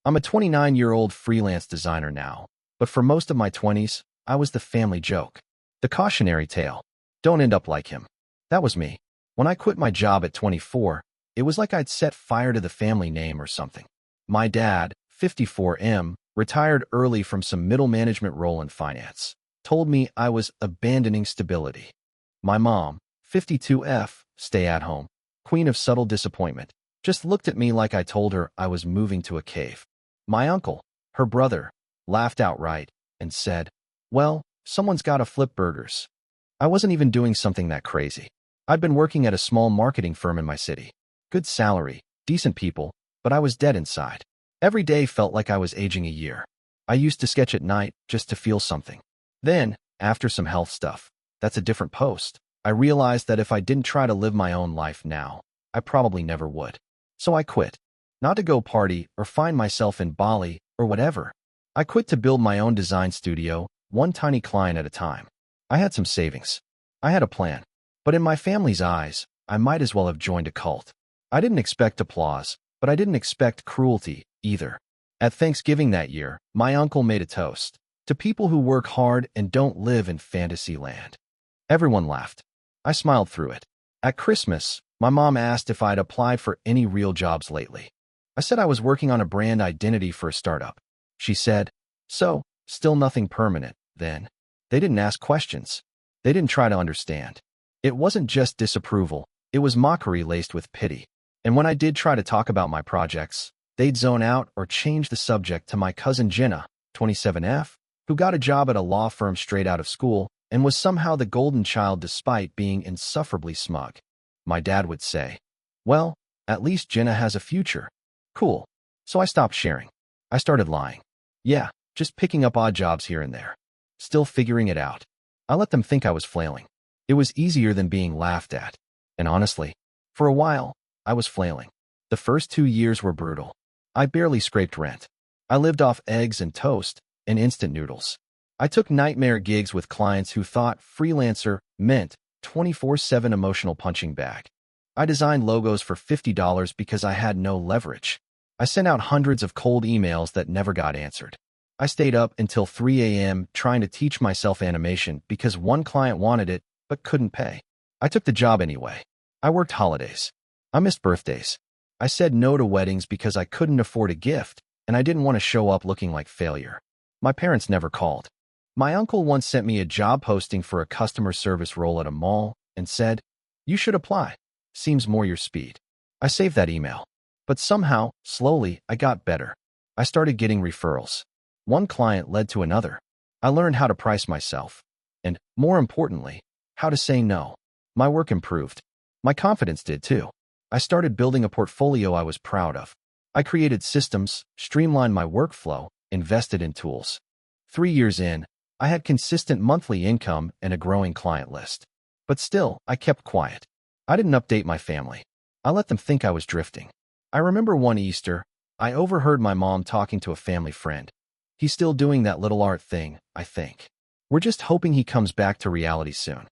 I'm a 29-year-old freelance designer now, but for most of my 20s, I was the family joke. The cautionary tale. Don't end up like him. That was me. When I quit my job at 24, it was like I'd set fire to the family name or something. My dad, 54M, retired early from some middle management role in finance, told me I was abandoning stability. My mom, 52F, stay at home, queen of subtle disappointment, just looked at me like I told her I was moving to a cave. My uncle, her brother, laughed outright and said, well, someone's gotta flip burgers. I wasn't even doing something that crazy. I'd been working at a small marketing firm in my city. Good salary, decent people, but I was dead inside. Every day felt like I was aging a year. I used to sketch at night just to feel something. Then, after some health stuff, that's a different post, I realized that if I didn't try to live my own life now, I probably never would. So I quit. Not to go party or find myself in Bali or whatever. I quit to build my own design studio, one tiny client at a time. I had some savings. I had a plan. But in my family's eyes, I might as well have joined a cult. I didn't expect applause, but I didn't expect cruelty either. At Thanksgiving that year, my uncle made a toast to people who work hard and don't live in fantasy land. Everyone laughed. I smiled through it. At Christmas, my mom asked if I'd applied for any real jobs lately. I said I was working on a brand identity for a startup. She said, so, still nothing permanent, then? They didn't ask questions. They didn't try to understand. It wasn't just disapproval, it was mockery laced with pity. And when I did try to talk about my projects, they'd zone out or change the subject to my cousin Jenna, 27F, who got a job at a law firm straight out of school and was somehow the golden child despite being insufferably smug. My dad would say, well, at least Jenna has a future. Cool. So I stopped sharing. I started lying. Yeah, just picking up odd jobs here and there. Still figuring it out. I let them think I was flailing. It was easier than being laughed at. And honestly, for a while, I was flailing. The first 2 years were brutal. I barely scraped rent. I lived off eggs and toast and instant noodles. I took nightmare gigs with clients who thought freelancer meant 24/7 emotional punching bag. I designed logos for $50 because I had no leverage. I sent out hundreds of cold emails that never got answered. I stayed up until 3 a.m. trying to teach myself animation because one client wanted it but couldn't pay. I took the job anyway. I worked holidays. I missed birthdays. I said no to weddings because I couldn't afford a gift, and I didn't want to show up looking like failure. My parents never called. My uncle once sent me a job posting for a customer service role at a mall and said, you should apply. Seems more your speed. I saved that email. But somehow, slowly, I got better. I started getting referrals. One client led to another. I learned how to price myself. And, more importantly, how to say no. My work improved. My confidence did too. I started building a portfolio I was proud of. I created systems, streamlined my workflow, invested in tools. 3 years in, I had consistent monthly income and a growing client list. But still, I kept quiet. I didn't update my family. I let them think I was drifting. I remember one Easter, I overheard my mom talking to a family friend. He's still doing that little art thing, I think. We're just hoping he comes back to reality soon.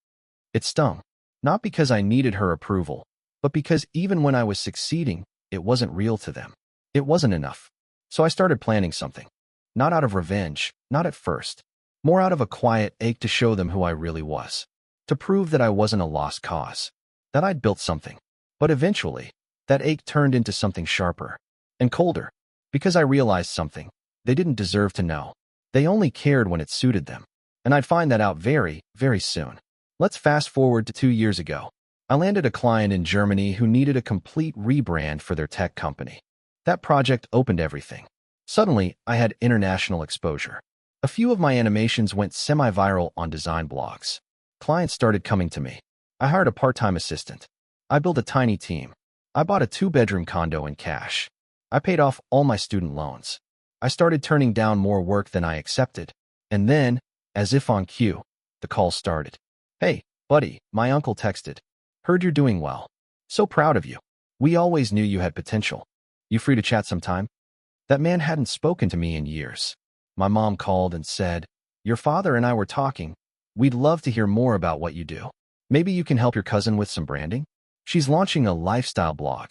It stung. Not because I needed her approval, but because even when I was succeeding, it wasn't real to them. It wasn't enough. So I started planning something. Not out of revenge, not at first. More out of a quiet ache to show them who I really was. To prove that I wasn't a lost cause. That I'd built something. But eventually, that ache turned into something sharper. And colder. Because I realized something. They didn't deserve to know. They only cared when it suited them. And I'd find that out very, very soon. Let's fast forward to 2 years ago. I landed a client in Germany who needed a complete rebrand for their tech company. That project opened everything. Suddenly, I had international exposure. A few of my animations went semi-viral on design blogs. Clients started coming to me. I hired a part-time assistant. I built a tiny team. I bought a 2-bedroom condo in cash. I paid off all my student loans. I started turning down more work than I accepted. And then, as if on cue, the call started. Hey, buddy, my uncle texted. Heard you're doing well. So proud of you. We always knew you had potential. You free to chat sometime? That man hadn't spoken to me in years. My mom called and said, your father and I were talking. We'd love to hear more about what you do. Maybe you can help your cousin with some branding? She's launching a lifestyle blog.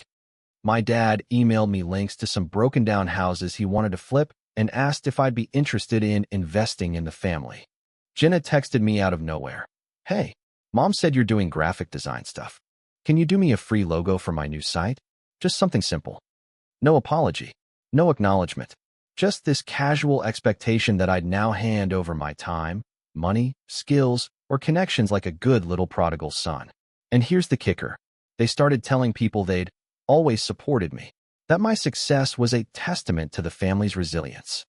My dad emailed me links to some broken-down houses he wanted to flip and asked if I'd be interested in investing in the family. Jenna texted me out of nowhere. Hey, Mom said you're doing graphic design stuff. Can you do me a free logo for my new site? Just something simple. No apology. No acknowledgement. Just this casual expectation that I'd now hand over my time, money, skills, or connections like a good little prodigal son. And here's the kicker. They started telling people they'd always supported me, that my success was a testament to the family's resilience.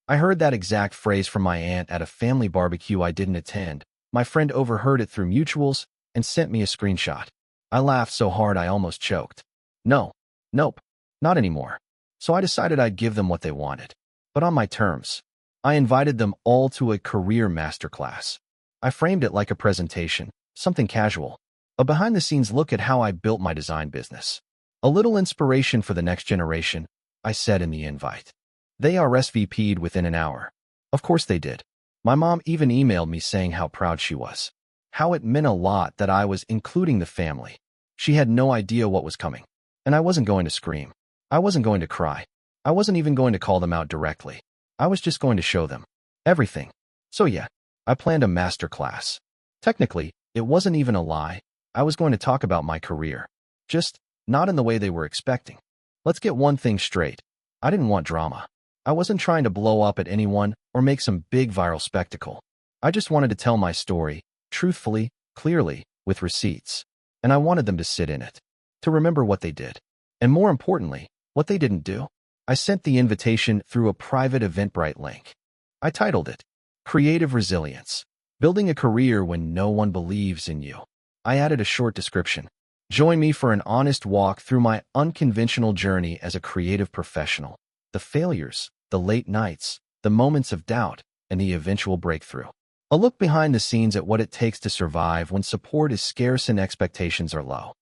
I heard that exact phrase from my aunt at a family barbecue I didn't attend. My friend overheard it through mutuals and sent me a screenshot. I laughed so hard I almost choked. Nope, not anymore. So I decided I'd give them what they wanted, but on my terms. I invited them all to a career masterclass. I framed it like a presentation, something casual, a behind-the-scenes look at how I built my design business. A little inspiration for the next generation, I said in the invite. They RSVP'd within an hour. Of course they did. My mom even emailed me saying how proud she was. How it meant a lot that I was including the family. She had no idea what was coming. And I wasn't going to scream. I wasn't going to cry. I wasn't even going to call them out directly. I was just going to show them everything. So yeah, I planned a masterclass. Technically, it wasn't even a lie. I was going to talk about my career. Just not in the way they were expecting. Let's get one thing straight. I didn't want drama. I wasn't trying to blow up at anyone or make some big viral spectacle. I just wanted to tell my story, truthfully, clearly, with receipts. And I wanted them to sit in it, to remember what they did. And more importantly, what they didn't do. I sent the invitation through a private Eventbrite link. I titled it, Creative Resilience, Building a Career When No One Believes in You. I added a short description. Join me for an honest walk through my unconventional journey as a creative professional. The failures, the late nights, the moments of doubt, and the eventual breakthrough. A look behind the scenes at what it takes to survive when support is scarce and expectations are low.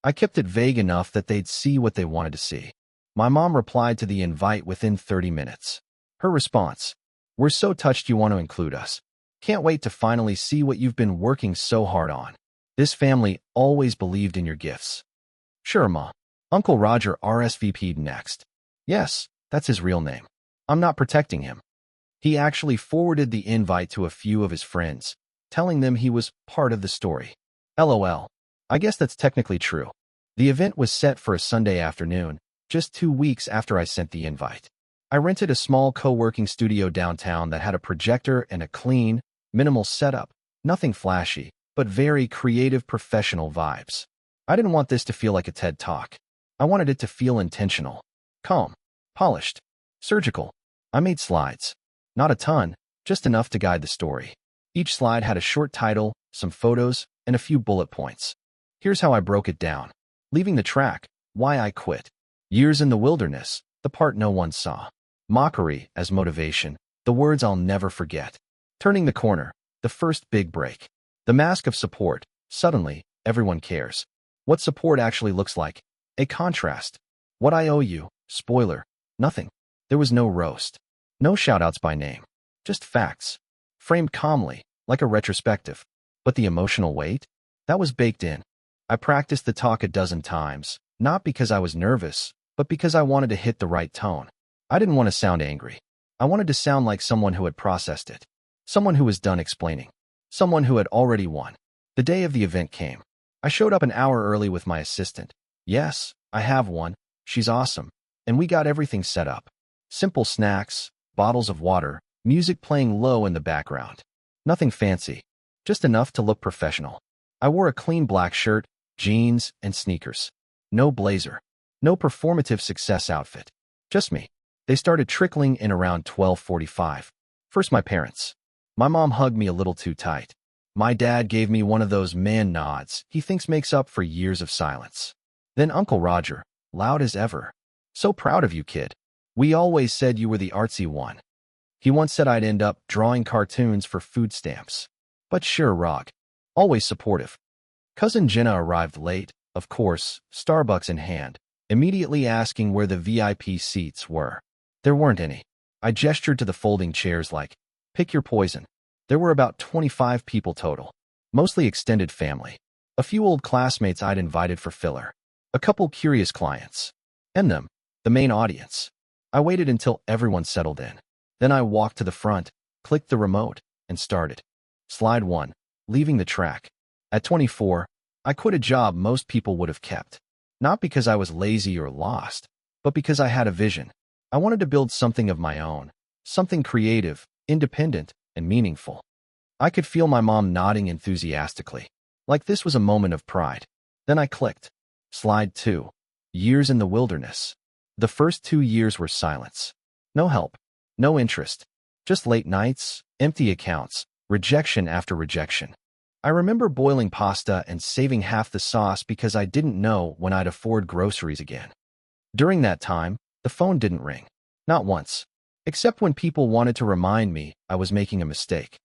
I kept it vague enough that they'd see what they wanted to see. My mom replied to the invite within 30 minutes. Her response, "We're so touched you want to include us. Can't wait to finally see what you've been working so hard on. This family always believed in your gifts." Sure, Ma. Uncle Roger RSVP'd next. Yes, that's his real name. I'm not protecting him. He actually forwarded the invite to a few of his friends, telling them he was part of the story. LOL. I guess that's technically true. The event was set for a Sunday afternoon, just 2 weeks after I sent the invite. I rented a small co-working studio downtown that had a projector and a clean, minimal setup, nothing flashy, but very creative professional vibes. I didn't want this to feel like a TED Talk. I wanted it to feel intentional, calm, polished, surgical. I made slides. Not a ton, just enough to guide the story. Each slide had a short title, some photos, and a few bullet points. Here's how I broke it down. Leaving the track, why I quit. Years in the wilderness, the part no one saw. Mockery as motivation, the words I'll never forget. Turning the corner, the first big break. The mask of support, suddenly, everyone cares. What support actually looks like. A contrast. What I owe you, spoiler, nothing. There was no roast. No shoutouts by name. Just facts. Framed calmly, like a retrospective. But the emotional weight? That was baked in. I practiced the talk a dozen times, not because I was nervous, but because I wanted to hit the right tone. I didn't want to sound angry. I wanted to sound like someone who had processed it. Someone who was done explaining. Someone who had already won. The day of the event came. I showed up an hour early with my assistant. Yes, I have one. She's awesome. And we got everything set up. Simple snacks, bottles of water, music playing low in the background. Nothing fancy. Just enough to look professional. I wore a clean black shirt, jeans, and sneakers. No blazer. No performative success outfit. Just me. They started trickling in around 12:45. First my parents. My mom hugged me a little too tight. My dad gave me one of those man nods he thinks makes up for years of silence. Then Uncle Roger, loud as ever. "So proud of you, kid. We always said you were the artsy one." He once said I'd end up drawing cartoons for food stamps. But sure, Rog. Always supportive. Cousin Jenna arrived late, of course, Starbucks in hand, immediately asking where the VIP seats were. There weren't any. I gestured to the folding chairs like, pick your poison. There were about 25 people total, mostly extended family. A few old classmates I'd invited for filler. A couple curious clients. And them, the main audience. I waited until everyone settled in. Then I walked to the front, clicked the remote, and started. Slide 1. Leaving the track. At 24, I quit a job most people would have kept. Not because I was lazy or lost, but because I had a vision. I wanted to build something of my own, something creative, independent, and meaningful. I could feel my mom nodding enthusiastically, like this was a moment of pride. Then I clicked. Slide 2. Years in the wilderness. The first 2 years were silence. No help, no interest, just late nights, empty accounts, rejection after rejection. I remember boiling pasta and saving half the sauce because I didn't know when I'd afford groceries again. During that time, the phone didn't ring. Not once. Except when people wanted to remind me I was making a mistake.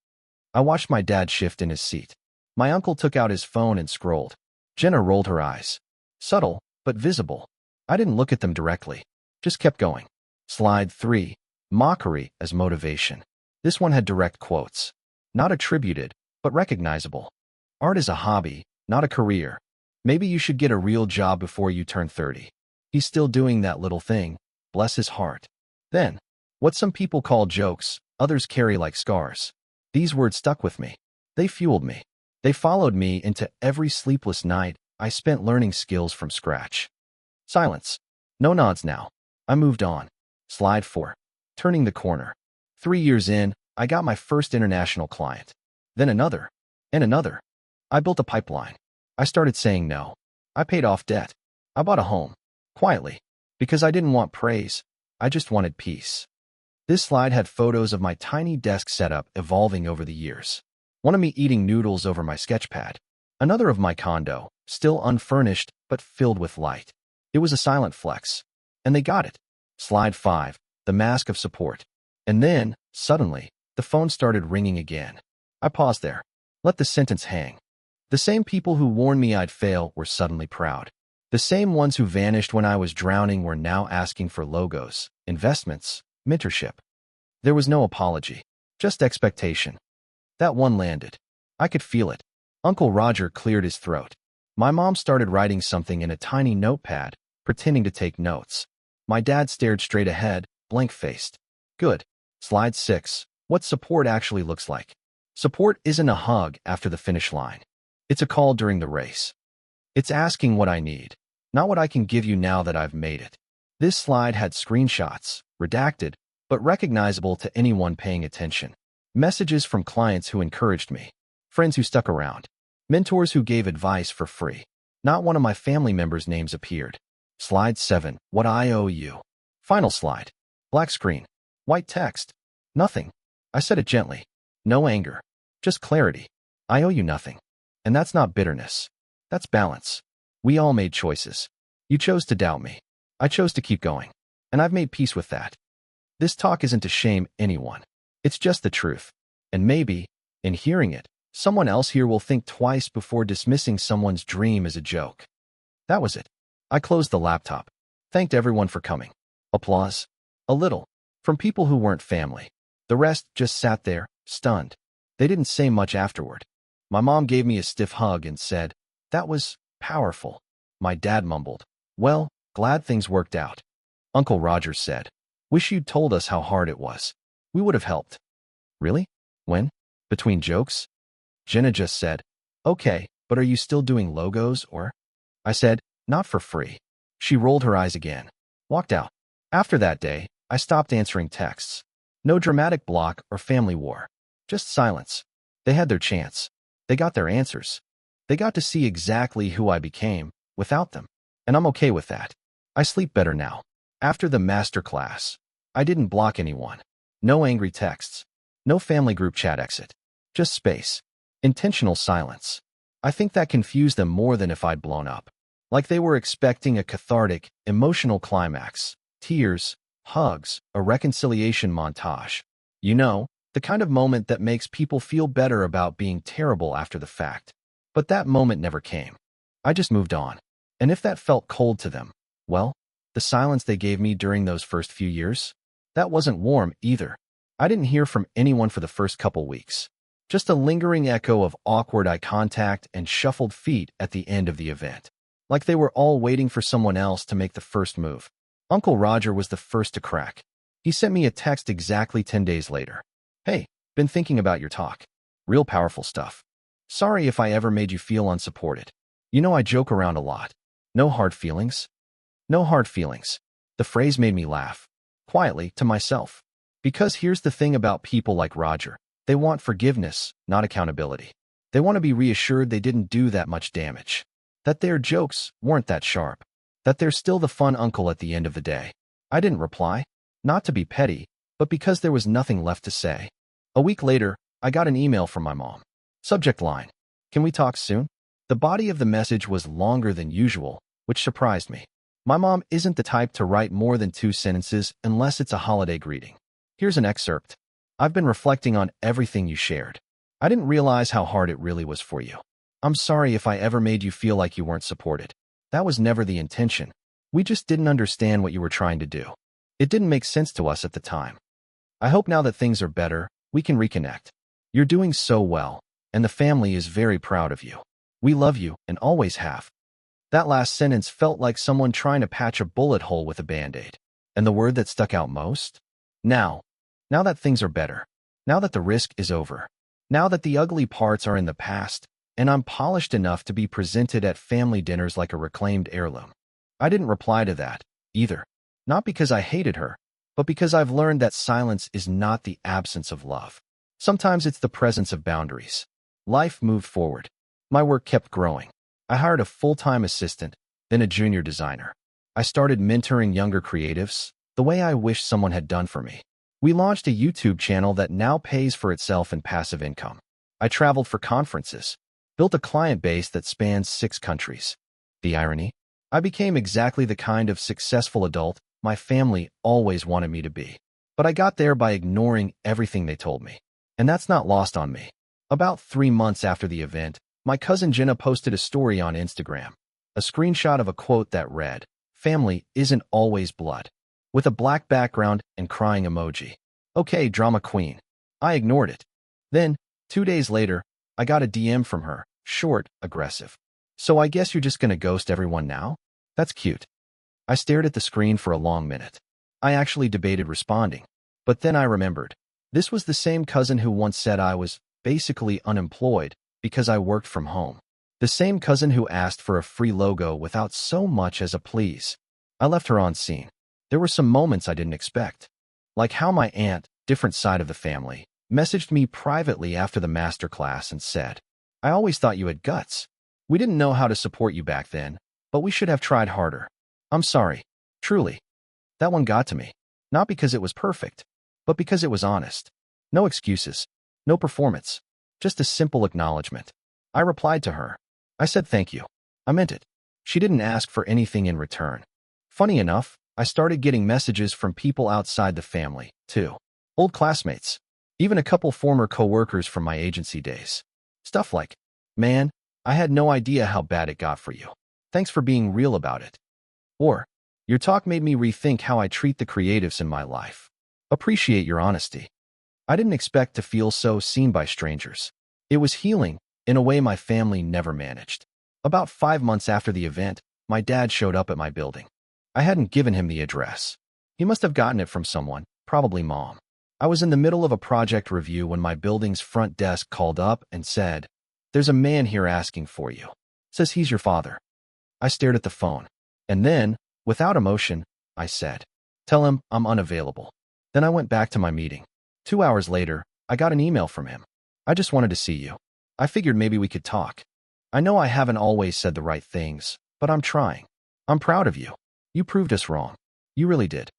I watched my dad shift in his seat. My uncle took out his phone and scrolled. Jenna rolled her eyes. Subtle, but visible. I didn't look at them directly. Just kept going. Slide 3. Mockery as motivation. This one had direct quotes. Not attributed, but recognizable. Art is a hobby, not a career. Maybe you should get a real job before you turn 30. He's still doing that little thing. Bless his heart. Then, what some people call jokes, others carry like scars. These words stuck with me. They fueled me. They followed me into every sleepless night I spent learning skills from scratch. Silence. No nods now. I moved on. Slide 4. Turning the corner. 3 years in, I got my first international client. Then another. And another. I built a pipeline. I started saying no. I paid off debt. I bought a home. Quietly. Because I didn't want praise. I just wanted peace. This slide had photos of my tiny desk setup evolving over the years. One of me eating noodles over my sketchpad. Another of my condo, still unfurnished but filled with light. It was a silent flex. And they got it. Slide 5. The mask of support. And then, suddenly, the phone started ringing again. I paused there. Let the sentence hang. The same people who warned me I'd fail were suddenly proud. The same ones who vanished when I was drowning were now asking for logos, investments, mentorship. There was no apology, just expectation. That one landed. I could feel it. Uncle Roger cleared his throat. My mom started writing something in a tiny notepad, pretending to take notes. My dad stared straight ahead, blank-faced. Good. Slide 6. What support actually looks like. Support isn't a hug after the finish line. It's a call during the race. It's asking what I need, not what I can give you now that I've made it. This slide had screenshots, redacted, but recognizable to anyone paying attention. Messages from clients who encouraged me, friends who stuck around, mentors who gave advice for free. Not one of my family members' names appeared. Slide 7. What I owe you. Final slide. Black screen. White text. Nothing. I said it gently. No anger. Just clarity. I owe you nothing. And that's not bitterness. That's balance. We all made choices. You chose to doubt me. I chose to keep going. And I've made peace with that. This talk isn't to shame anyone. It's just the truth. And maybe, in hearing it, someone else here will think twice before dismissing someone's dream as a joke. That was it. I closed the laptop. Thanked everyone for coming. Applause. A little. From people who weren't family. The rest just sat there, stunned. They didn't say much afterward. My mom gave me a stiff hug and said, "That was powerful." My dad mumbled, "Well, glad things worked out." Uncle Roger said, "Wish you'd told us how hard it was. We would have helped." Really? When? Between jokes? Jenna just said, "Okay, but are you still doing logos or?" I said, "Not for free." She rolled her eyes again. Walked out. After that day, I stopped answering texts. No dramatic block or family war. Just silence. They had their chance. They got their answers. They got to see exactly who I became without them. And I'm okay with that. I sleep better now. After the masterclass, I didn't block anyone. No angry texts. No family group chat exit. Just space. Intentional silence. I think that confused them more than if I'd blown up. Like they were expecting a cathartic, emotional climax. Tears, hugs, a reconciliation montage. You know, the kind of moment that makes people feel better about being terrible after the fact. But that moment never came. I just moved on. And if that felt cold to them, well, the silence they gave me during those first few years, that wasn't warm either. I didn't hear from anyone for the first couple weeks. Just a lingering echo of awkward eye contact and shuffled feet at the end of the event. Like they were all waiting for someone else to make the first move. Uncle Roger was the first to crack. He sent me a text exactly 10 days later. Hey, been thinking about your talk. Real powerful stuff. Sorry if I ever made you feel unsupported. You know I joke around a lot. No hard feelings? No hard feelings. The phrase made me laugh, quietly, to myself. Because here's the thing about people like Roger. They want forgiveness, not accountability. They want to be reassured they didn't do that much damage. That their jokes weren't that sharp. That they're still the fun uncle at the end of the day. I didn't reply. Not to be petty, but because there was nothing left to say. A week later, I got an email from my mom. Subject line: can we talk soon? The body of the message was longer than usual, which surprised me. My mom isn't the type to write more than 2 sentences unless it's a holiday greeting. Here's an excerpt. I've been reflecting on everything you shared. I didn't realize how hard it really was for you. I'm sorry if I ever made you feel like you weren't supported. That was never the intention. We just didn't understand what you were trying to do. It didn't make sense to us at the time. I hope now that things are better, we can reconnect. You're doing so well, and the family is very proud of you. We love you and always have. That last sentence felt like someone trying to patch a bullet hole with a Band-Aid. And the word that stuck out most? Now. Now that things are better. Now that the risk is over. Now that the ugly parts are in the past, and I'm polished enough to be presented at family dinners like a reclaimed heirloom. I didn't reply to that, either. Not because I hated her, but because I've learned that silence is not the absence of love. Sometimes it's the presence of boundaries. Life moved forward. My work kept growing. I hired a full-time assistant, then a junior designer. I started mentoring younger creatives, the way I wish someone had done for me. We launched a YouTube channel that now pays for itself in passive income. I traveled for conferences, built a client base that spans 6 countries. The irony? I became exactly the kind of successful adult my family always wanted me to be. But I got there by ignoring everything they told me. And that's not lost on me. About 3 months after the event, my cousin Jenna posted a story on Instagram. A screenshot of a quote that read, "Family isn't always blood," with a black background and crying emoji. Okay, drama queen. I ignored it. Then, 2 days later, I got a DM from her, short, aggressive. "So I guess you're just gonna ghost everyone now? That's cute." I stared at the screen for a long minute. I actually debated responding. But then I remembered. This was the same cousin who once said I was basically unemployed because I worked from home. The same cousin who asked for a free logo without so much as a please. I left her on scene. There were some moments I didn't expect. Like how my aunt, different side of the family, messaged me privately after the masterclass and said, "I always thought you had guts. We didn't know how to support you back then, but we should have tried harder. I'm sorry. Truly." That one got to me. Not because it was perfect, but because it was honest. No excuses. No performance. Just a simple acknowledgement. I replied to her. I said thank you. I meant it. She didn't ask for anything in return. Funny enough, I started getting messages from people outside the family, too. Old classmates. Even a couple former coworkers from my agency days. Stuff like, "Man, I had no idea how bad it got for you. Thanks for being real about it." Or, "Your talk made me rethink how I treat the creatives in my life. Appreciate your honesty." I didn't expect to feel so seen by strangers. It was healing, in a way my family never managed. About 5 months after the event, my dad showed up at my building. I hadn't given him the address. He must have gotten it from someone, probably Mom. I was in the middle of a project review when my building's front desk called up and said, "There's a man here asking for you. Says he's your father." I stared at the phone. And then, without emotion, I said, "Tell him I'm unavailable." Then I went back to my meeting. 2 hours later, I got an email from him. "I just wanted to see you. I figured maybe we could talk. I know I haven't always said the right things, but I'm trying. I'm proud of you. You proved us wrong. You really did."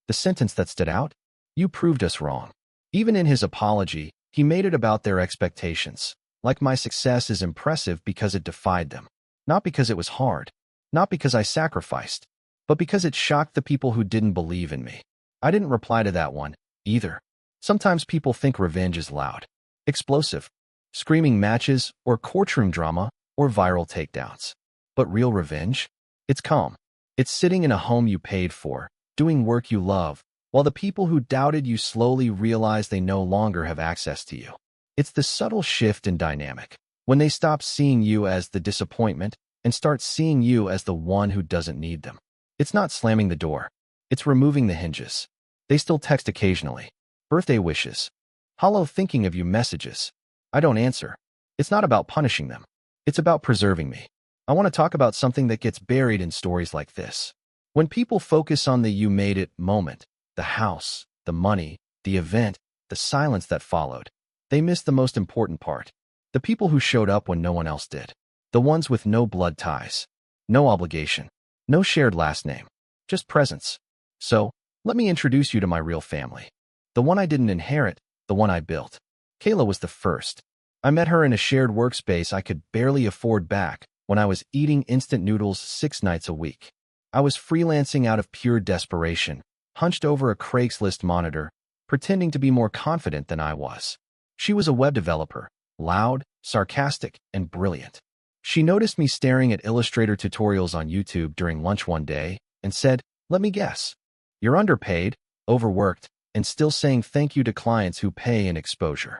The sentence that stood out? You proved us wrong. Even in his apology, he made it about their expectations. Like my success is impressive because it defied them. Not because it was hard. Not because I sacrificed. But because it shocked the people who didn't believe in me. I didn't reply to that one, either. Sometimes people think revenge is loud, explosive, screaming matches, or courtroom drama, or viral takedowns. But real revenge? It's calm. It's sitting in a home you paid for, doing work you love, while the people who doubted you slowly realize they no longer have access to you. It's the subtle shift in dynamic, when they stop seeing you as the disappointment and start seeing you as the one who doesn't need them. It's not slamming the door. It's removing the hinges. They still text occasionally. Birthday wishes. Hollow thinking of you messages. I don't answer. It's not about punishing them. It's about preserving me. I want to talk about something that gets buried in stories like this. When people focus on the you made it moment, the house, the money, the event, the silence that followed, they miss the most important part. The people who showed up when no one else did. The ones with no blood ties, no obligation, no shared last name, just presence. So, let me introduce you to my real family. The one I didn't inherit, the one I built. Kayla was the first. I met her in a shared workspace I could barely afford back when I was eating instant noodles 6 nights a week. I was freelancing out of pure desperation, hunched over a Craigslist monitor, pretending to be more confident than I was. She was a web developer, loud, sarcastic, and brilliant. She noticed me staring at Illustrator tutorials on YouTube during lunch one day and said, "Let me guess. You're underpaid, overworked, and still saying thank you to clients who pay in exposure."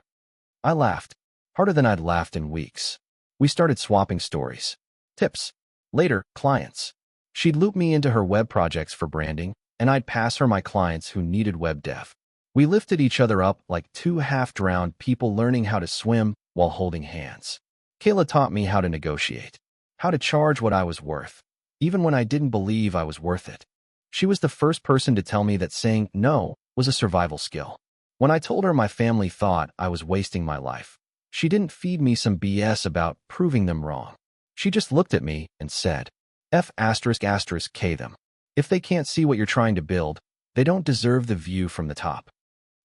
I laughed, harder than I'd laughed in weeks. We started swapping stories, tips, later, clients. She'd loop me into her web projects for branding, and I'd pass her my clients who needed web dev. We lifted each other up like two half-drowned people learning how to swim while holding hands. Kayla taught me how to negotiate, how to charge what I was worth, even when I didn't believe I was worth it. She was the first person to tell me that saying no was a survival skill. When I told her my family thought I was wasting my life, she didn't feed me some BS about proving them wrong. She just looked at me and said, F***K them. If they can't see what you're trying to build, they don't deserve the view from the top.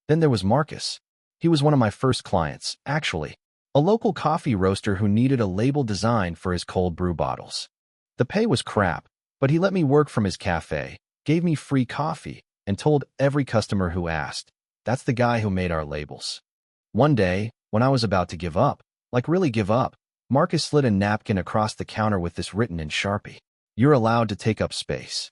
Then there was Marcus. He was one of my first clients, actually. A local coffee roaster who needed a label design for his cold brew bottles. The pay was crap, but he let me work from his cafe, gave me free coffee, and told every customer who asked, "That's the guy who made our labels." One day, when I was about to give up, like really give up, Marcus slid a napkin across the counter with this written in Sharpie: "You're allowed to take up space."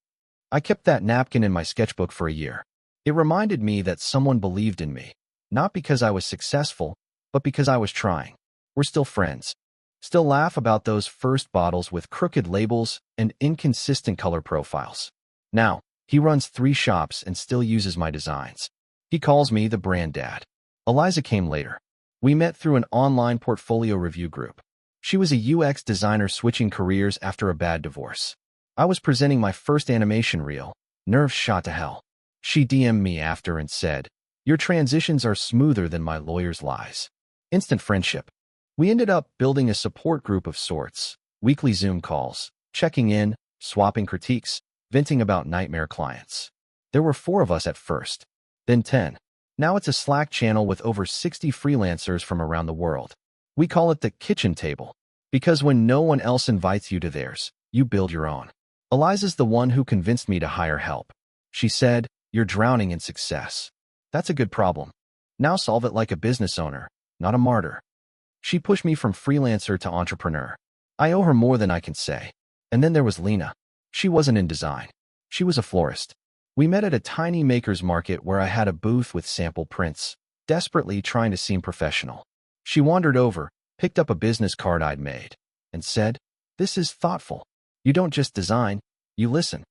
I kept that napkin in my sketchbook for a year. It reminded me that someone believed in me, not because I was successful, but because I was trying. We're still friends. Still laugh about those first bottles with crooked labels and inconsistent color profiles. Now, he runs 3 shops and still uses my designs. He calls me the brand dad. Eliza came later. We met through an online portfolio review group. She was a UX designer switching careers after a bad divorce. I was presenting my first animation reel, nerves shot to hell. She DM'd me after and said, "Your transitions are smoother than my lawyer's lies." Instant friendship. We ended up building a support group of sorts, weekly Zoom calls, checking in, swapping critiques, venting about nightmare clients. There were 4 of us at first, then 10. Now it's a Slack channel with over 60 freelancers from around the world. We call it the kitchen table, because when no one else invites you to theirs, you build your own. Eliza's the one who convinced me to hire help. She said, "You're drowning in success. That's a good problem. Now solve it like a business owner, not a martyr." She pushed me from freelancer to entrepreneur. I owe her more than I can say. And then there was Lena. She wasn't in design. She was a florist. We met at a tiny maker's market where I had a booth with sample prints, desperately trying to seem professional. She wandered over, picked up a business card I'd made, and said, "This is thoughtful. You don't just design, you listen."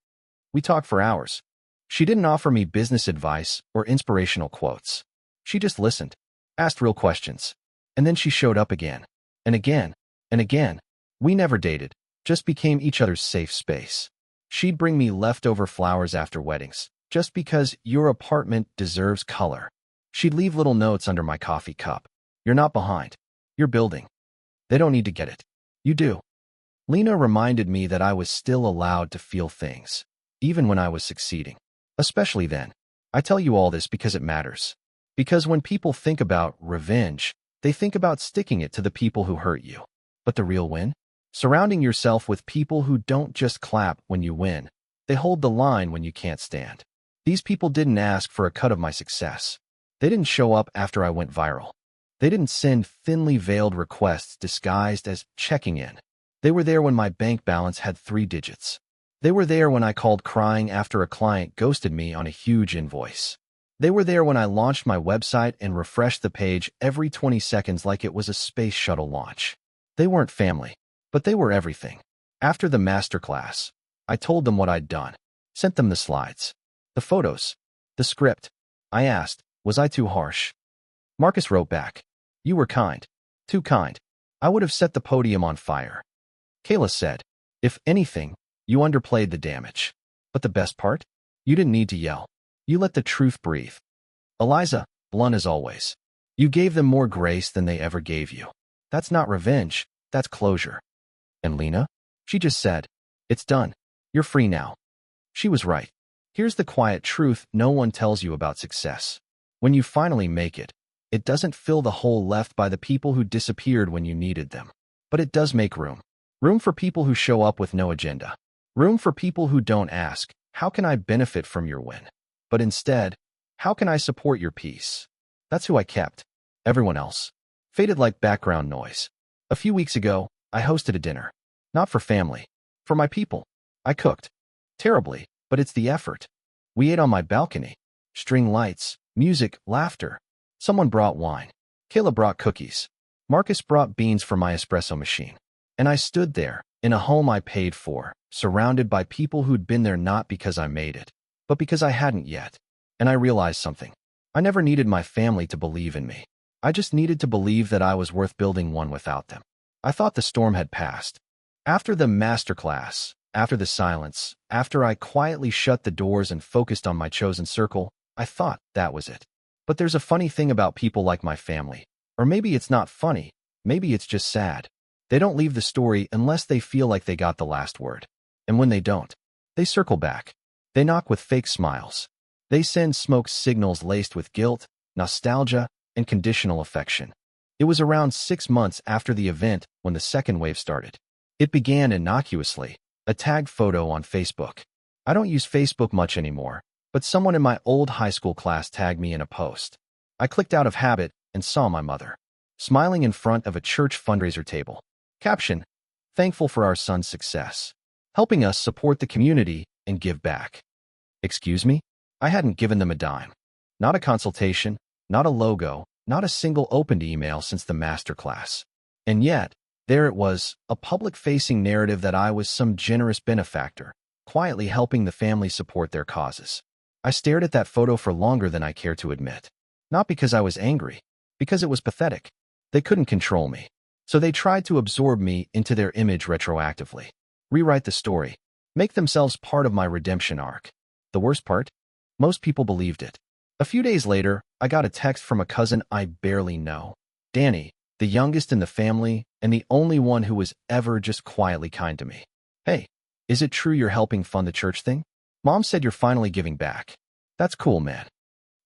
We talked for hours. She didn't offer me business advice or inspirational quotes. She just listened, asked real questions. And then she showed up again, and again, and again. We never dated, just became each other's safe space. She'd bring me leftover flowers after weddings, just because your apartment deserves color. She'd leave little notes under my coffee cup. "You're not behind. You're building. They don't need to get it. You do." Lena reminded me that I was still allowed to feel things, even when I was succeeding. Especially then. I tell you all this because it matters. Because when people think about revenge, they think about sticking it to the people who hurt you. But the real win? Surrounding yourself with people who don't just clap when you win. They hold the line when you can't stand. These people didn't ask for a cut of my success. They didn't show up after I went viral. They didn't send thinly veiled requests disguised as checking in. They were there when my bank balance had 3 digits. They were there when I called crying after a client ghosted me on a huge invoice. They were there when I launched my website and refreshed the page every 20 seconds like it was a space shuttle launch. They weren't family, but they were everything. After the masterclass, I told them what I'd done, sent them the slides. The photos. The script. I asked, was I too harsh? Marcus wrote back, you were kind. Too kind. I would have set the podium on fire. Kayla said, if anything, you underplayed the damage. But the best part? You didn't need to yell. You let the truth breathe. Eliza, blunt as always. You gave them more grace than they ever gave you. That's not revenge, that's closure. And Lena? She just said, it's done. You're free now. She was right. Here's the quiet truth no one tells you about success. When you finally make it, it doesn't fill the hole left by the people who disappeared when you needed them. But it does make room. Room for people who show up with no agenda. Room for people who don't ask, how can I benefit from your win? But instead, how can I support your peace? That's who I kept. Everyone else faded like background noise. A few weeks ago, I hosted a dinner. Not for family. For my people. I cooked. Terribly, but it's the effort. We ate on my balcony. String lights, music, laughter. Someone brought wine. Kayla brought cookies. Marcus brought beans for my espresso machine. And I stood there, in a home I paid for, surrounded by people who'd been there not because I made it, but because I hadn't yet. And I realized something. I never needed my family to believe in me. I just needed to believe that I was worth building one without them. I thought the storm had passed. After the masterclass, after the silence, after I quietly shut the doors and focused on my chosen circle, I thought that was it. But there's a funny thing about people like my family. Or maybe it's not funny, maybe it's just sad. They don't leave the story unless they feel like they got the last word. And when they don't, they circle back. They knock with fake smiles. They send smoke signals laced with guilt, nostalgia, and conditional affection. It was around 6 months after the event when the second wave started. It began innocuously, a tagged photo on Facebook. I don't use Facebook much anymore, but someone in my old high school class tagged me in a post. I clicked out of habit and saw my mother, smiling in front of a church fundraiser table. Caption, thankful for our son's success, helping us support the community and give back. Excuse me? I hadn't given them a dime. Not a consultation, not a logo, not a single opened email since the masterclass. And yet, there it was, a public-facing narrative that I was some generous benefactor, quietly helping the family support their causes. I stared at that photo for longer than I care to admit. Not because I was angry, because it was pathetic. They couldn't control me. So they tried to absorb me into their image retroactively. Rewrite the story. Make themselves part of my redemption arc. The worst part? Most people believed it. A few days later, I got a text from a cousin I barely know. Danny, the youngest in the family, and the only one who was ever just quietly kind to me. Hey, is it true you're helping fund the church thing? Mom said you're finally giving back. That's cool, man.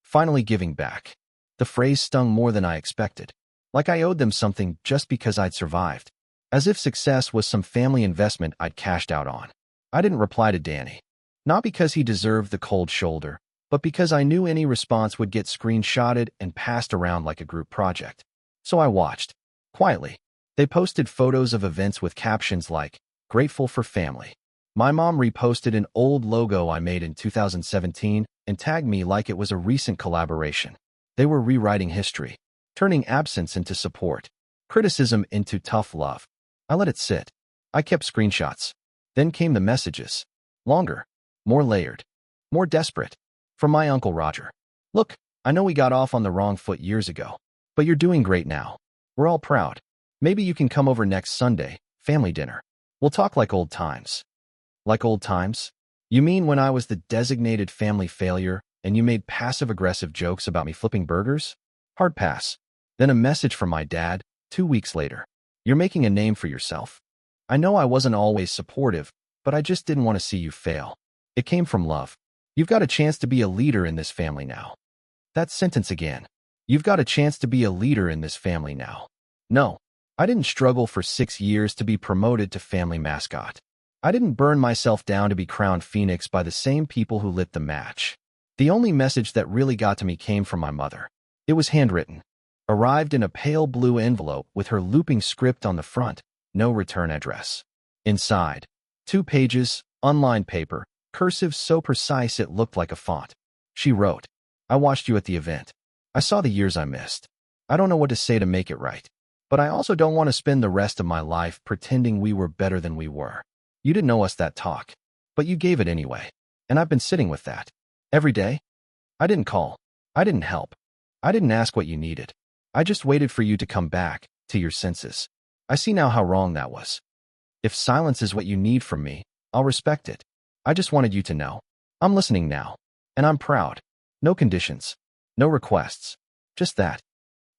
Finally giving back. The phrase stung more than I expected. Like I owed them something just because I'd survived. As if success was some family investment I'd cashed out on. I didn't reply to Danny. Not because he deserved the cold shoulder, but because I knew any response would get screenshotted and passed around like a group project. So I watched. Quietly. They posted photos of events with captions like, grateful for family. My mom reposted an old logo I made in 2017 and tagged me like it was a recent collaboration. They were rewriting history, turning absence into support, criticism into tough love. I let it sit. I kept screenshots. Then came the messages. Longer, more layered, more desperate. From my Uncle Roger. Look, I know we got off on the wrong foot years ago, but you're doing great now. We're all proud. Maybe you can come over next Sunday, family dinner. We'll talk like old times. Like old times? You mean when I was the designated family failure and you made passive-aggressive jokes about me flipping burgers? Hard pass. Then a message from my dad, 2 weeks later. You're making a name for yourself. I know I wasn't always supportive, but I just didn't want to see you fail. It came from love. You've got a chance to be a leader in this family now. That sentence again. You've got a chance to be a leader in this family now. No, I didn't struggle for 6 years to be promoted to family mascot. I didn't burn myself down to be crowned phoenix by the same people who lit the match. The only message that really got to me came from my mother. It was handwritten. Arrived in a pale blue envelope with her looping script on the front, no return address. Inside, 2 pages, unlined paper, cursive so precise it looked like a font. She wrote, I watched you at the event. I saw the years I missed. I don't know what to say to make it right. But I also don't want to spend the rest of my life pretending we were better than we were. You didn't know us that talk. But you gave it anyway. And I've been sitting with that. Every day? I didn't call. I didn't help. I didn't ask what you needed. I just waited for you to come back to your senses. I see now how wrong that was. If silence is what you need from me, I'll respect it. I just wanted you to know. I'm listening now. And I'm proud. No conditions. No requests. Just that.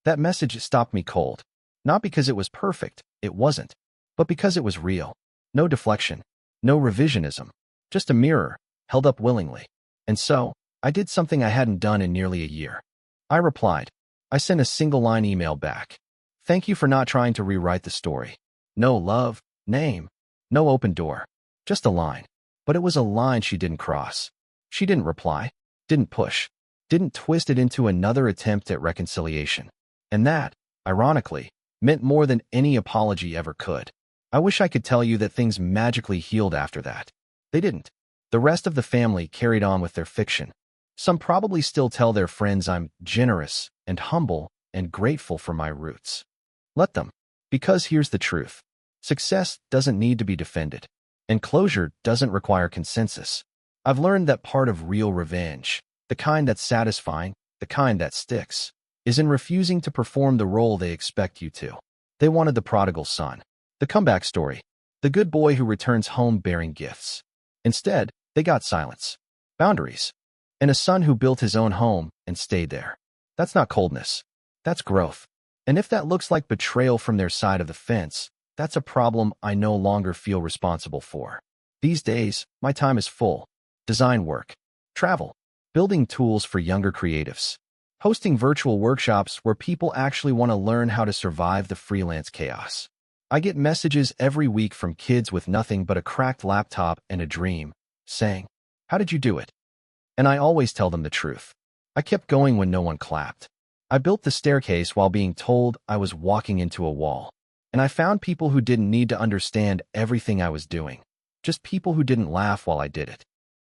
That message stopped me cold. Not because it was perfect, it wasn't. But because it was real. No deflection. No revisionism. Just a mirror, held up willingly. And so, I did something I hadn't done in nearly a year. I replied. I sent a single-line email back. Thank you for not trying to rewrite the story. No love, name, no open door. Just a line. But it was a line she didn't cross. She didn't reply, didn't push, didn't twist it into another attempt at reconciliation. And that, ironically, meant more than any apology ever could. I wish I could tell you that things magically healed after that. They didn't. The rest of the family carried on with their fiction. Some probably still tell their friends I'm generous and humble and grateful for my roots. Let them. Because here's the truth. Success doesn't need to be defended. And closure doesn't require consensus. I've learned that part of real revenge, the kind that's satisfying, the kind that sticks, is in refusing to perform the role they expect you to. They wanted the prodigal son, the comeback story, the good boy who returns home bearing gifts. Instead, they got silence, boundaries, and a son who built his own home and stayed there. That's not coldness. That's growth. And if that looks like betrayal from their side of the fence, that's a problem I no longer feel responsible for. These days, my time is full. Design work, travel, building tools for younger creatives, hosting virtual workshops where people actually want to learn how to survive the freelance chaos. I get messages every week from kids with nothing but a cracked laptop and a dream, saying, "How did you do it?" And I always tell them the truth. I kept going when no one clapped. I built the staircase while being told I was walking into a wall. And I found people who didn't need to understand everything I was doing. Just people who didn't laugh while I did it.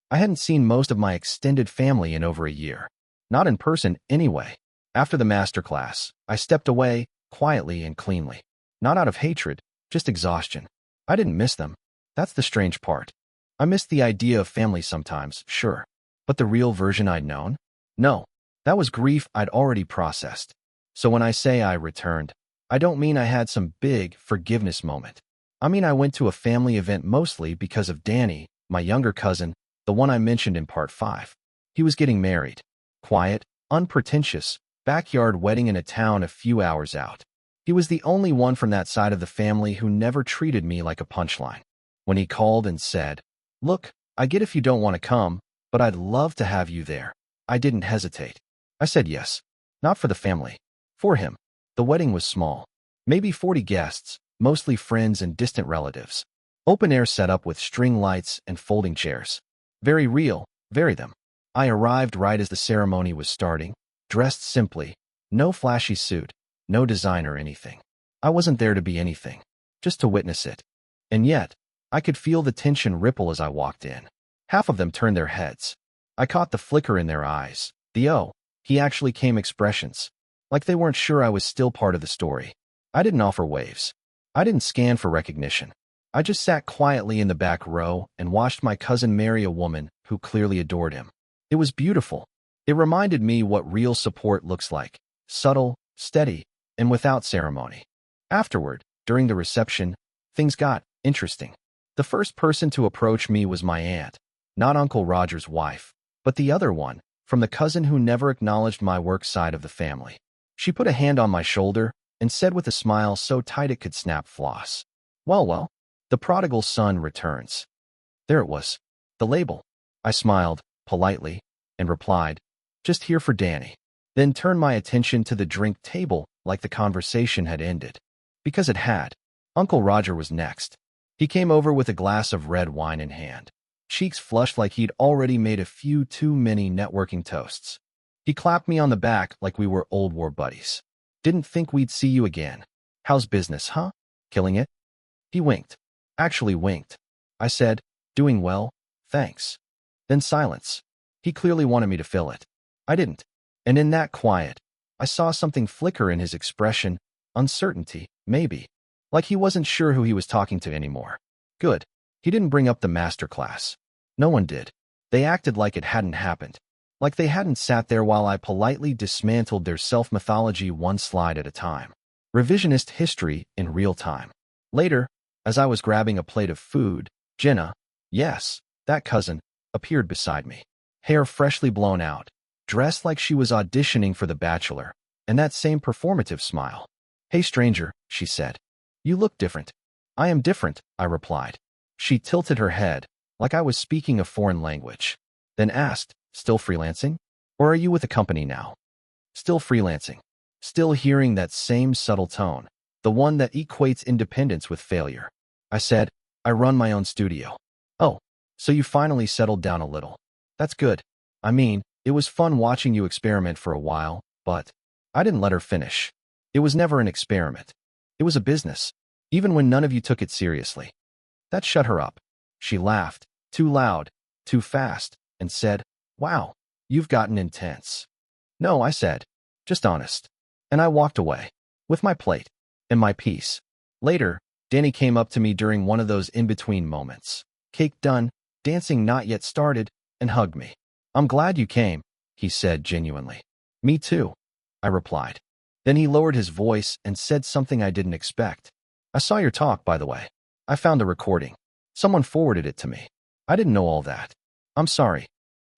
I hadn't seen most of my extended family in over a year. Not in person, anyway. After the masterclass, I stepped away, quietly and cleanly. Not out of hatred, just exhaustion. I didn't miss them. That's the strange part. I missed the idea of family sometimes, sure. But the real version I'd known? No. That was grief I'd already processed. So when I say I returned, I don't mean I had some big forgiveness moment. I mean I went to a family event mostly because of Danny, my younger cousin, the one I mentioned in part 5. He was getting married. Quiet, unpretentious, backyard wedding in a town a few hours out. He was the only one from that side of the family who never treated me like a punchline. When he called and said, "Look, I get if you don't want to come, but I'd love to have you there," I didn't hesitate. I said yes. Not for the family. For him. The wedding was small. Maybe 40 guests, mostly friends and distant relatives. Open-air setup with string lights and folding chairs. Very real, very them. I arrived right as the ceremony was starting, dressed simply, no flashy suit, no design or anything. I wasn't there to be anything, just to witness it. And yet, I could feel the tension ripple as I walked in. Half of them turned their heads. I caught the flicker in their eyes, the "oh, he actually came" expressions, like they weren't sure I was still part of the story. I didn't offer waves. I didn't scan for recognition. I just sat quietly in the back row and watched my cousin marry a woman who clearly adored him. It was beautiful. It reminded me what real support looks like, subtle, steady, and without ceremony. Afterward, during the reception, things got interesting. The first person to approach me was my aunt, not Uncle Roger's wife, but the other one, from the cousin who never acknowledged my work side of the family. She put a hand on my shoulder and said with a smile so tight it could snap floss, Well, the prodigal son returns." There it was, the label. I smiled, politely, and replied, "Just here for Danny." Then turned my attention to the drink table like the conversation had ended. Because it had. Uncle Roger was next. He came over with a glass of red wine in hand, cheeks flushed like he'd already made a few too many networking toasts. He clapped me on the back like we were old war buddies. "Didn't think we'd see you again. How's business, huh? Killing it?" He winked. Actually winked. I said, "Doing well, thanks." Then silence. He clearly wanted me to fill it. I didn't. And in that quiet, I saw something flicker in his expression, uncertainty, maybe. Like he wasn't sure who he was talking to anymore. Good. He didn't bring up the masterclass. No one did. They acted like it hadn't happened. like they hadn't sat there while I politely dismantled their self-mythology one slide at a time. Revisionist history in real time. Later, as I was grabbing a plate of food, Jenna, yes, that cousin, appeared beside me. Hair freshly blown out, dressed like she was auditioning for The Bachelor, and that same performative smile. "Hey stranger," she said. "You look different." "I am different," I replied. She tilted her head, like I was speaking a foreign language, then asked, "Still freelancing? Or are you with a company now?" "Still freelancing." Still hearing that same subtle tone, the one that equates independence with failure. I said, "I run my own studio." "Oh, so you finally settled down a little. That's good. I mean, it was fun watching you experiment for a while, but..." I didn't let her finish. "It was never an experiment. It was a business, even when none of you took it seriously." That shut her up. She laughed, too loud, too fast, and said, "Wow, you've gotten intense." "No," I said, "just honest." And I walked away, with my plate, and my piece. Later, Danny came up to me during one of those in-between moments. Cake done, dancing not yet started, and hugged me. "I'm glad you came," he said genuinely. "Me too," I replied. Then he lowered his voice and said something I didn't expect. "I saw your talk, by the way. I found the recording. Someone forwarded it to me. I didn't know all that. I'm sorry."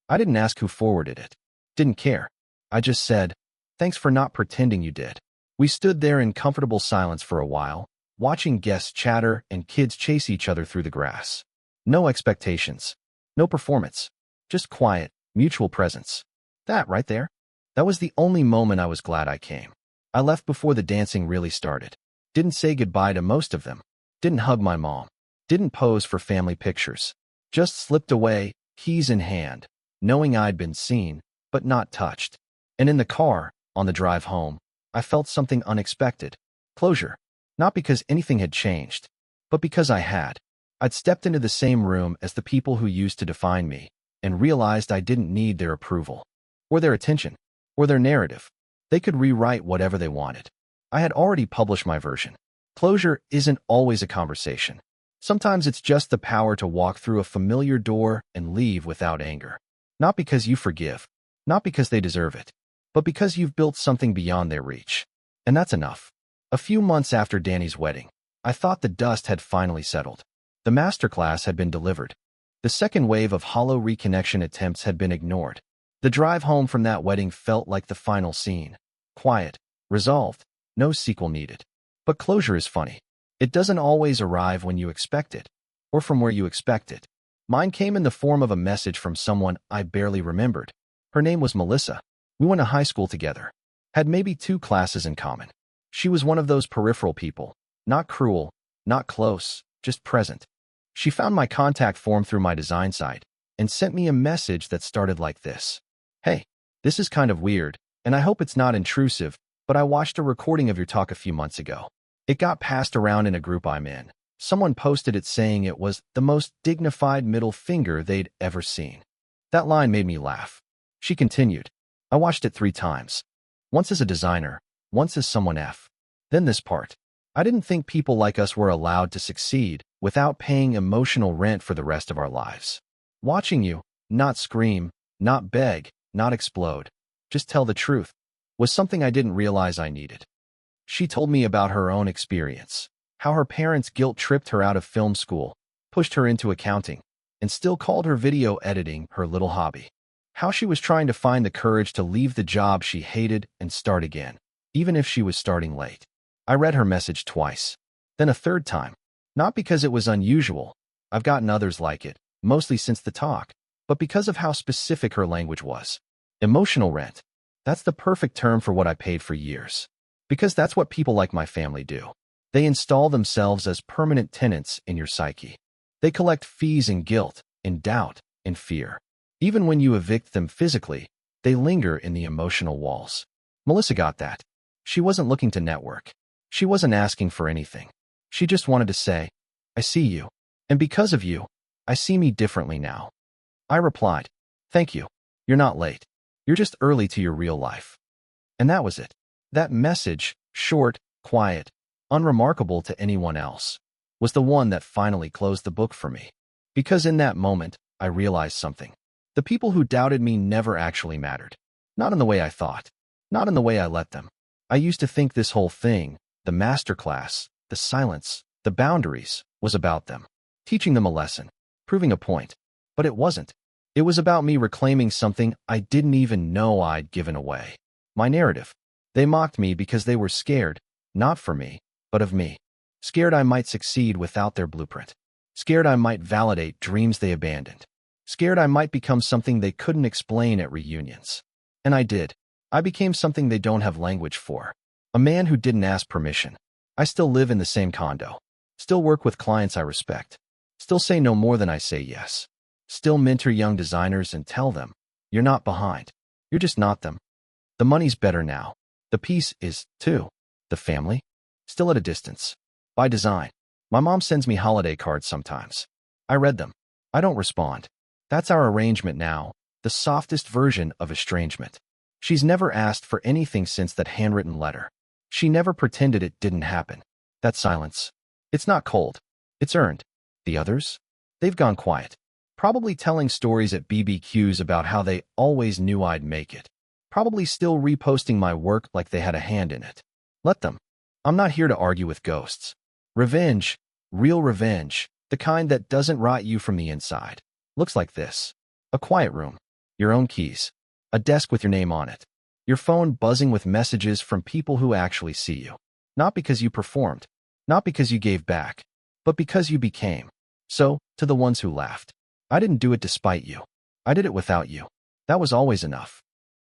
I didn't ask who forwarded it. Didn't care. I just said, "Thanks for not pretending you did." We stood there in comfortable silence for a while, watching guests chatter and kids chase each other through the grass. No expectations. No performance. Just quiet, mutual presence. That right there? That was the only moment I was glad I came. I left before the dancing really started. Didn't say goodbye to most of them. Didn't hug my mom. Didn't pose for family pictures. Just slipped away, keys in hand, knowing I'd been seen, but not touched. And in the car, on the drive home, I felt something unexpected. Closure. Not because anything had changed, but because I had. I'd stepped into the same room as the people who used to define me, and realized I didn't need their approval, or their attention, or their narrative. They could rewrite whatever they wanted. I had already published my version. Closure isn't always a conversation. Sometimes it's just the power to walk through a familiar door and leave without anger. Not because you forgive, not because they deserve it, but because you've built something beyond their reach. And that's enough. A few months after Danny's wedding, I thought the dust had finally settled. The masterclass had been delivered. The second wave of hollow reconnection attempts had been ignored. The drive home from that wedding felt like the final scene. Quiet, resolved, no sequel needed. But closure is funny. It doesn't always arrive when you expect it, or from where you expect it. Mine came in the form of a message from someone I barely remembered. Her name was Melissa. We went to high school together. Had maybe 2 classes in common. She was one of those peripheral people. Not cruel, not close, just present. She found my contact form through my design site and sent me a message that started like this. "Hey, this is kind of weird, and I hope it's not intrusive, but I watched a recording of your talk a few months ago. It got passed around in a group I'm in. Someone posted it saying it was the most dignified middle finger they'd ever seen." That line made me laugh. She continued, "I watched it 3 times. Once as a designer, once as someone F. Then this part. I didn't think people like us were allowed to succeed without paying emotional rent for the rest of our lives. Watching you, not scream, not beg, not explode, just tell the truth, was something I didn't realize I needed." She told me about her own experience, how her parents guilt-tripped her out of film school, pushed her into accounting, and still called her video editing her little hobby. How she was trying to find the courage to leave the job she hated and start again, even if she was starting late. I read her message twice, then a third time. Not because it was unusual. I've gotten others like it, mostly since the talk, but because of how specific her language was. Emotional rent. That's the perfect term for what I paid for years. Because that's what people like my family do. They install themselves as permanent tenants in your psyche. They collect fees and guilt, and doubt, and fear. Even when you evict them physically, they linger in the emotional walls. Melissa got that. She wasn't looking to network. She wasn't asking for anything. She just wanted to say, "I see you. And because of you, I see me differently now." I replied, "Thank you. You're not late. You're just early to your real life." And that was it. That message, short, quiet, unremarkable to anyone else, was the one that finally closed the book for me. Because in that moment, I realized something. The people who doubted me never actually mattered. Not in the way I thought. Not in the way I let them. I used to think this whole thing, the masterclass, the silence, the boundaries, was about them. Teaching them a lesson. Proving a point. But it wasn't. It was about me reclaiming something I didn't even know I'd given away. My narrative. They mocked me because they were scared, not for me, but of me. Scared I might succeed without their blueprint. Scared I might validate dreams they abandoned. Scared I might become something they couldn't explain at reunions. And I did. I became something they don't have language for. A man who didn't ask permission. I still live in the same condo. Still work with clients I respect. Still say no more than I say yes. Still mentor young designers and tell them, you're not behind. You're just not them. The money's better now. The peace is, too. The family? Still at a distance. By design. My mom sends me holiday cards sometimes. I read them. I don't respond. That's our arrangement now, the softest version of estrangement. She's never asked for anything since that handwritten letter. She never pretended it didn't happen. That silence. It's not cold. It's earned. The others? They've gone quiet. Probably telling stories at BBQs about how they always knew I'd make it. Probably still reposting my work like they had a hand in it. Let them. I'm not here to argue with ghosts. Revenge, real revenge, the kind that doesn't rot you from the inside, looks like this. A quiet room. Your own keys. A desk with your name on it. Your phone buzzing with messages from people who actually see you. Not because you performed. Not because you gave back. But because you became. So, to the ones who laughed. I didn't do it despite you. I did it without you. That was always enough.